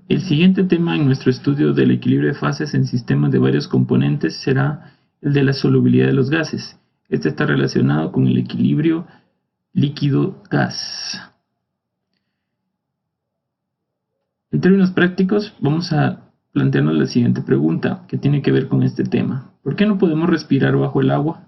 El siguiente tema en nuestro estudio del equilibrio de fases en sistemas de varios componentes será el de la solubilidad de los gases. Este está relacionado con el equilibrio líquido-gas. En términos prácticos, vamos a plantearnos la siguiente pregunta que tiene que ver con este tema. ¿Por qué no podemos respirar bajo el agua?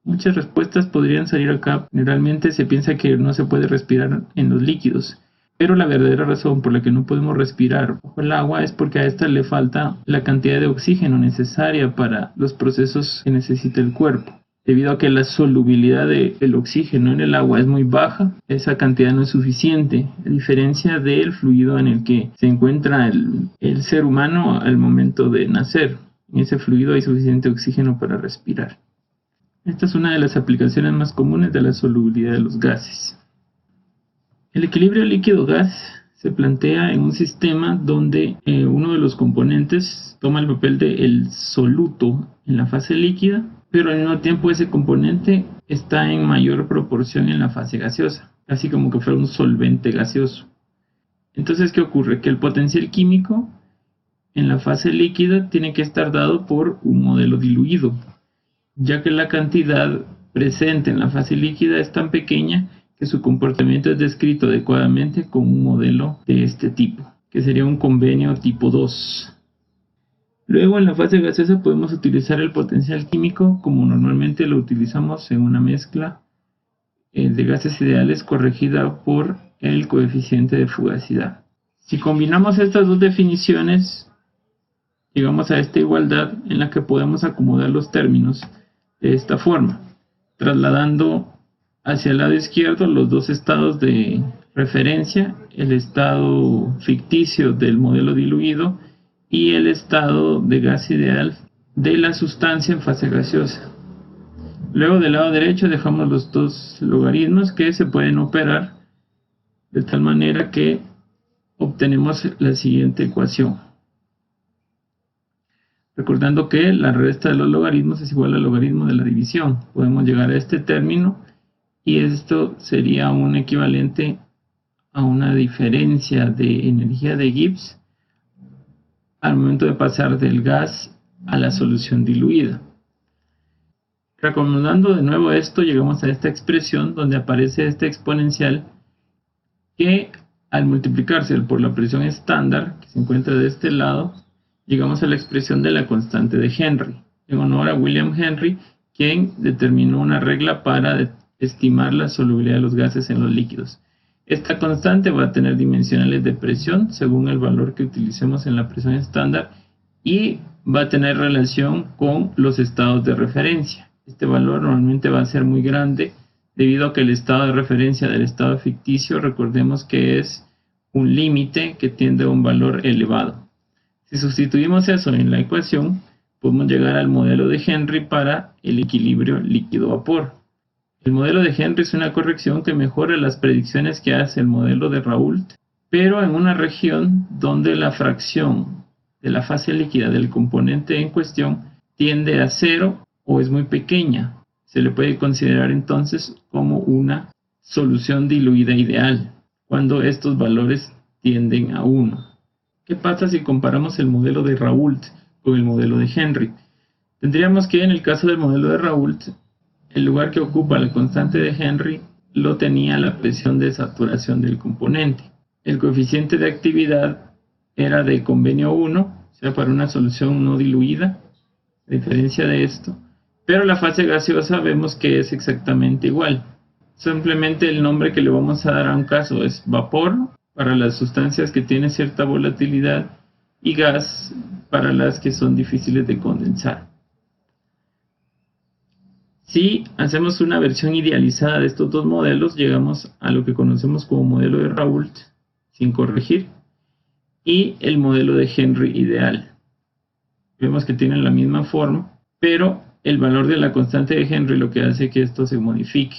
Muchas respuestas podrían salir acá. Generalmente se piensa que no se puede respirar en los líquidos, pero la verdadera razón por la que no podemos respirar bajo el agua es porque a esta le falta la cantidad de oxígeno necesaria para los procesos que necesita el cuerpo. Debido a que la solubilidad del oxígeno en el agua es muy baja, esa cantidad no es suficiente, a diferencia del fluido en el que se encuentra el ser humano al momento de nacer. En ese fluido hay suficiente oxígeno para respirar. Esta es una de las aplicaciones más comunes de la solubilidad de los gases. El equilibrio líquido-gas se plantea en un sistema donde uno de los componentes toma el papel del soluto en la fase líquida, pero al mismo tiempo ese componente está en mayor proporción en la fase gaseosa, casi como que fuera un solvente gaseoso. Entonces, ¿qué ocurre? Que el potencial químico en la fase líquida tiene que estar dado por un modelo diluido, ya que la cantidad presente en la fase líquida es tan pequeña que su comportamiento es descrito adecuadamente con un modelo de este tipo, que sería un convenio tipo 2. Luego, en la fase gaseosa podemos utilizar el potencial químico como normalmente lo utilizamos en una mezcla de gases ideales corregida por el coeficiente de fugacidad. Si combinamos estas dos definiciones, llegamos a esta igualdad en la que podemos acomodar los términos de esta forma, trasladando hacia el lado izquierdo los dos estados de referencia, el estado ficticio del modelo diluido y el estado de gas ideal de la sustancia en fase gaseosa. Luego del lado derecho dejamos los dos logaritmos que se pueden operar de tal manera que obtenemos la siguiente ecuación. Recordando que la resta de los logaritmos es igual al logaritmo de la división. Podemos llegar a este término y esto sería un equivalente a una diferencia de energía de Gibbs al momento de pasar del gas a la solución diluida. Recomendando de nuevo esto, llegamos a esta expresión donde aparece este exponencial que al multiplicarse por la presión estándar que se encuentra de este lado, llegamos a la expresión de la constante de Henry, en honor a William Henry, quien determinó una regla para estimar la solubilidad de los gases en los líquidos. Esta constante va a tener dimensionales de presión según el valor que utilicemos en la presión estándar y va a tener relación con los estados de referencia. Este valor normalmente va a ser muy grande debido a que el estado de referencia del estado ficticio, recordemos que es un límite que tiende a un valor elevado. Si sustituimos eso en la ecuación, podemos llegar al modelo de Henry para el equilibrio líquido-vapor. El modelo de Henry es una corrección que mejora las predicciones que hace el modelo de Raoult, pero en una región donde la fracción de la fase líquida del componente en cuestión tiende a 0 o es muy pequeña. Se le puede considerar entonces como una solución diluida ideal, cuando estos valores tienden a 1. ¿Qué pasa si comparamos el modelo de Raoult con el modelo de Henry? Tendríamos que en el caso del modelo de Raoult, el lugar que ocupa la constante de Henry lo tenía la presión de saturación del componente. El coeficiente de actividad era de convenio 1, o sea, para una solución no diluida, a diferencia de esto. Pero la fase gaseosa vemos que es exactamente igual. Simplemente el nombre que le vamos a dar a un caso es vapor, para las sustancias que tienen cierta volatilidad, y gas para las que son difíciles de condensar. Si hacemos una versión idealizada de estos dos modelos, llegamos a lo que conocemos como modelo de Raoult, sin corregir, y el modelo de Henry ideal. Vemos que tienen la misma forma, pero el valor de la constante de Henry lo que hace que esto se modifique,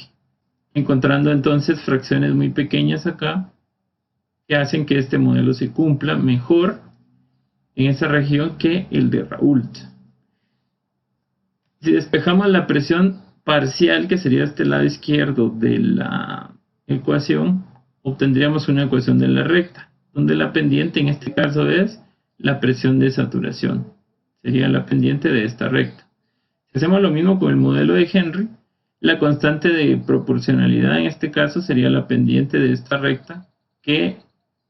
encontrando entonces fracciones muy pequeñas acá, que hacen que este modelo se cumpla mejor en esa región que el de Raoult. Si despejamos la presión parcial, que sería este lado izquierdo de la ecuación, obtendríamos una ecuación de la recta. donde la pendiente en este caso es la presión de saturación. Sería la pendiente de esta recta. Si hacemos lo mismo con el modelo de Henry, la constante de proporcionalidad en este caso sería la pendiente de esta recta, que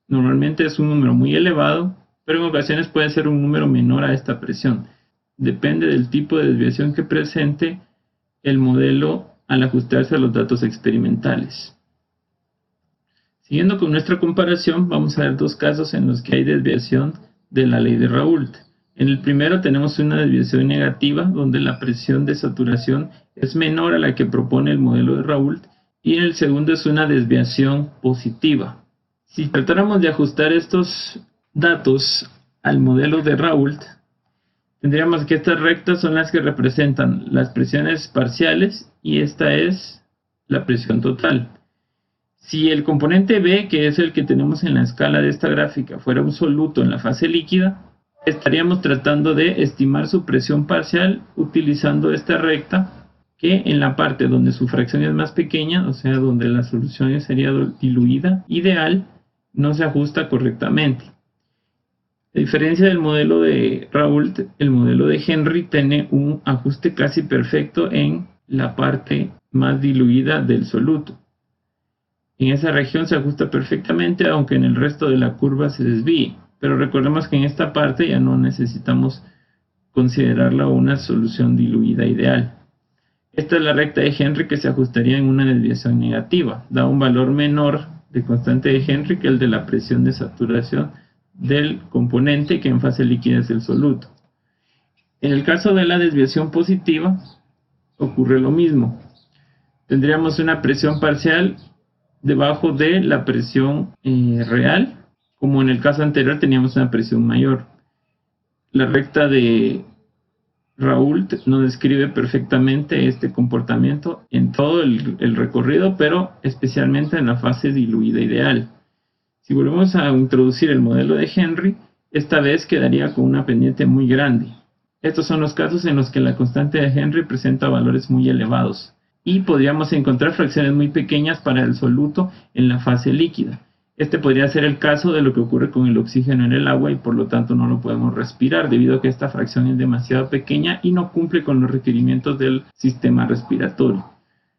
normalmente es un número muy elevado, pero en ocasiones puede ser un número menor a esta presión. Depende del tipo de desviación que presente el modelo al ajustarse a los datos experimentales. Siguiendo con nuestra comparación, vamos a ver dos casos en los que hay desviación de la ley de Raoult. En el primero tenemos una desviación negativa, donde la presión de saturación es menor a la que propone el modelo de Raoult, y en el segundo es una desviación positiva. Si tratáramos de ajustar estos datos al modelo de Raoult, tendríamos que estas rectas son las que representan las presiones parciales y esta es la presión total. Si el componente B, que es el que tenemos en la escala de esta gráfica, fuera un soluto en la fase líquida, estaríamos tratando de estimar su presión parcial utilizando esta recta, que en la parte donde su fracción es más pequeña, o sea, donde la solución sería diluida, ideal, no se ajusta correctamente. A diferencia del modelo de Raoult, el modelo de Henry tiene un ajuste casi perfecto en la parte más diluida del soluto. En esa región se ajusta perfectamente, aunque en el resto de la curva se desvíe. Pero recordemos que en esta parte ya no necesitamos considerarla una solución diluida ideal. Esta es la recta de Henry que se ajustaría en una desviación negativa. Da un valor menor de constante de Henry que el de la presión de saturación del componente, que en fase líquida es el soluto. En el caso de la desviación positiva ocurre lo mismo. Tendríamos una presión parcial debajo de la presión real, como en el caso anterior teníamos una presión mayor. La recta de Raoult nos describe perfectamente este comportamiento en todo el recorrido, pero especialmente en la fase diluida ideal. Si volvemos a introducir el modelo de Henry, esta vez quedaría con una pendiente muy grande. Estos son los casos en los que la constante de Henry presenta valores muy elevados y podríamos encontrar fracciones muy pequeñas para el soluto en la fase líquida. Este podría ser el caso de lo que ocurre con el oxígeno en el agua y por lo tanto no lo podemos respirar debido a que esta fracción es demasiado pequeña y no cumple con los requerimientos del sistema respiratorio.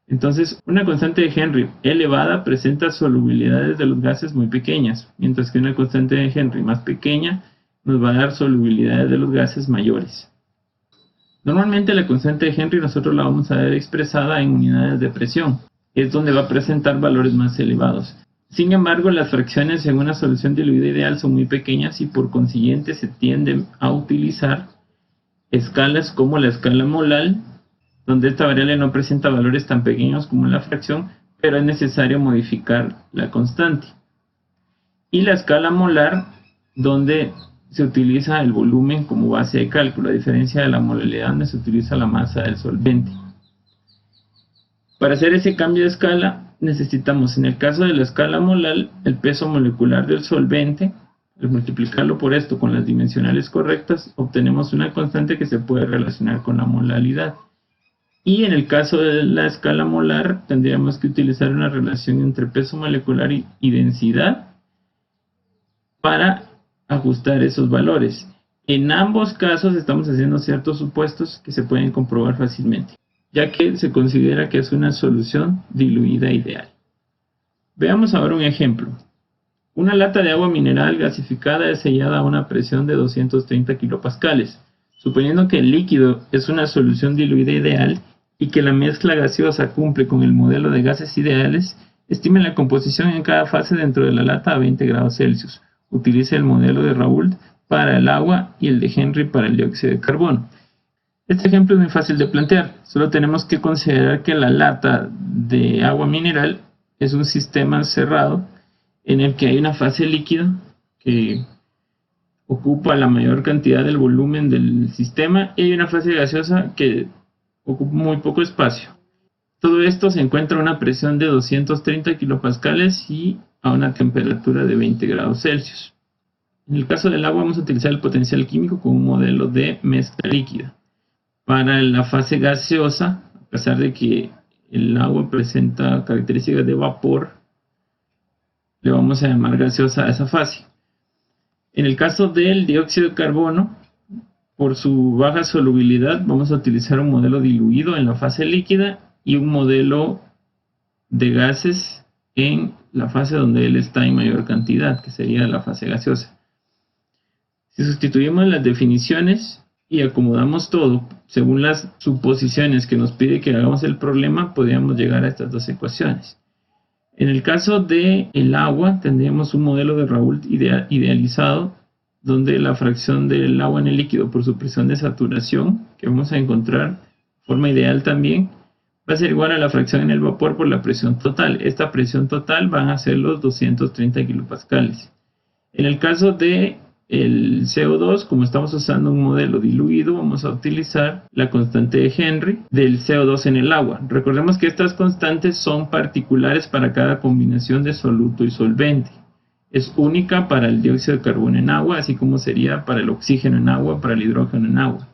Entonces, una constante de Henry elevada presenta solubilidades de los gases muy pequeñas, mientras que una constante de Henry más pequeña nos va a dar solubilidades de los gases mayores. Normalmente la constante de Henry nosotros la vamos a ver expresada en unidades de presión, es donde va a presentar valores más elevados. Sin embargo, las fracciones en una solución diluida ideal son muy pequeñas y por consiguiente se tienden a utilizar escalas como la escala molar, donde esta variable no presenta valores tan pequeños como la fracción, pero es necesario modificar la constante. Y la escala molar, donde se utiliza el volumen como base de cálculo, a diferencia de la molaridad donde se utiliza la masa del solvente. Para hacer ese cambio de escala necesitamos, en el caso de la escala molar, el peso molecular del solvente. Al multiplicarlo por esto con las dimensionales correctas, obtenemos una constante que se puede relacionar con la molaridad. Y en el caso de la escala molar, tendríamos que utilizar una relación entre peso molecular y densidad para ajustar esos valores. En ambos casos estamos haciendo ciertos supuestos que se pueden comprobar fácilmente, ya que se considera que es una solución diluida ideal. Veamos ahora un ejemplo. Una lata de agua mineral gasificada es sellada a una presión de 230 kilopascales. Suponiendo que el líquido es una solución diluida ideal y que la mezcla gaseosa cumple con el modelo de gases ideales, estimen la composición en cada fase dentro de la lata a 20 grados Celsius. Utilice el modelo de Raoult para el agua y el de Henry para el dióxido de carbono. Este ejemplo es muy fácil de plantear. Solo tenemos que considerar que la lata de agua mineral es un sistema cerrado en el que hay una fase líquida que ocupa la mayor cantidad del volumen del sistema y hay una fase gaseosa que ocupa muy poco espacio. Todo esto se encuentra a una presión de 230 kilopascales y a una temperatura de 20 grados Celsius. En el caso del agua vamos a utilizar el potencial químico con un modelo de mezcla líquida. Para la fase gaseosa, a pesar de que el agua presenta características de vapor, le vamos a llamar gaseosa a esa fase. En el caso del dióxido de carbono, por su baja solubilidad, vamos a utilizar un modelo diluido en la fase líquida y un modelo de gases en la fase donde él está en mayor cantidad, que sería la fase gaseosa. Si sustituimos las definiciones y acomodamos todo según las suposiciones que nos pide que hagamos el problema, podríamos llegar a estas dos ecuaciones. En el caso del agua, tendríamos un modelo de Raoult idealizado, donde la fracción del agua en el líquido por su presión de saturación, que vamos a encontrar de forma ideal también, va a ser igual a la fracción en el vapor por la presión total. Esta presión total van a ser los 230 kilopascales. En el caso de el CO2, como estamos usando un modelo diluido, vamos a utilizar la constante de Henry del CO2 en el agua. Recordemos que estas constantes son particulares para cada combinación de soluto y solvente. Es única para el dióxido de carbono en agua, así como sería para el oxígeno en agua, para el hidrógeno en agua.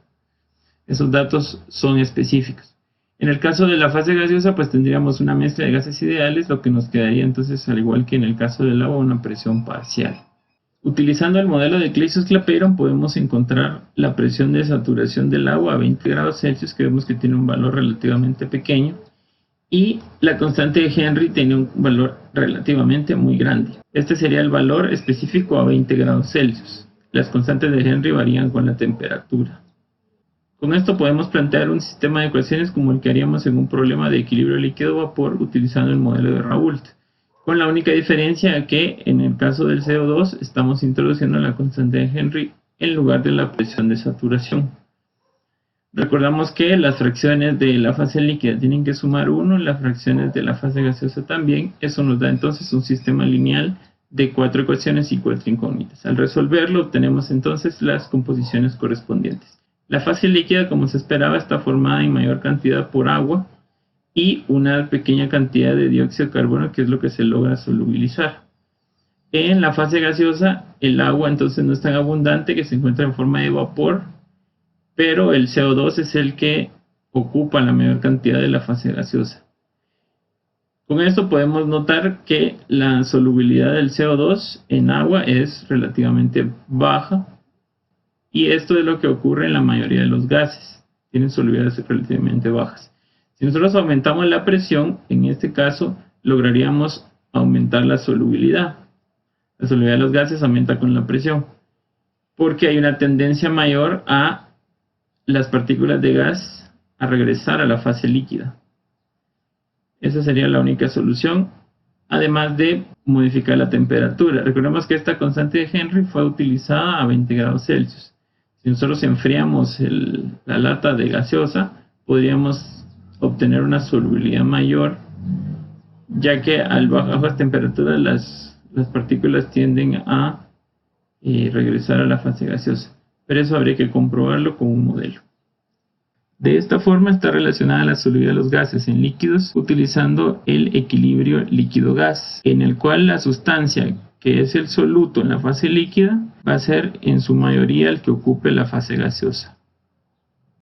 Esos datos son específicos. En el caso de la fase gaseosa, pues tendríamos una mezcla de gases ideales, lo que nos quedaría entonces, al igual que en el caso del agua, una presión parcial. Utilizando el modelo de Clapeyron podemos encontrar la presión de saturación del agua a 20 grados Celsius, que vemos que tiene un valor relativamente pequeño, y la constante de Henry tiene un valor relativamente muy grande. Este sería el valor específico a 20 grados Celsius. Las constantes de Henry varían con la temperatura. Con esto podemos plantear un sistema de ecuaciones como el que haríamos en un problema de equilibrio líquido-vapor utilizando el modelo de Raoult, con la única diferencia que en el caso del CO2 estamos introduciendo la constante de Henry en lugar de la presión de saturación. Recordamos que las fracciones de la fase líquida tienen que sumar 1, las fracciones de la fase gaseosa también. Eso nos da entonces un sistema lineal de 4 ecuaciones y 4 incógnitas. Al resolverlo obtenemos entonces las composiciones correspondientes. La fase líquida, como se esperaba, está formada en mayor cantidad por agua y una pequeña cantidad de dióxido de carbono, que es lo que se logra solubilizar. En la fase gaseosa, el agua entonces no es tan abundante, que se encuentra en forma de vapor, pero el CO2 es el que ocupa la mayor cantidad de la fase gaseosa. Con esto podemos notar que la solubilidad del CO2 en agua es relativamente baja, y esto es lo que ocurre en la mayoría de los gases, tienen solubilidades relativamente bajas. Si nosotros aumentamos la presión, en este caso lograríamos aumentar la solubilidad. La solubilidad de los gases aumenta con la presión, porque hay una tendencia mayor a las partículas de gas a regresar a la fase líquida. Esa sería la única solución, además de modificar la temperatura. Recordemos que esta constante de Henry fue utilizada a 20 grados Celsius. Si nosotros enfriamos la lata de gaseosa, podríamos obtener una solubilidad mayor, ya que a bajas temperaturas las partículas tienden a regresar a la fase gaseosa. Pero eso habría que comprobarlo con un modelo. De esta forma está relacionada la solubilidad de los gases en líquidos utilizando el equilibrio líquido-gas, en el cual la sustancia que es el soluto en la fase líquida va a ser en su mayoría el que ocupe la fase gaseosa.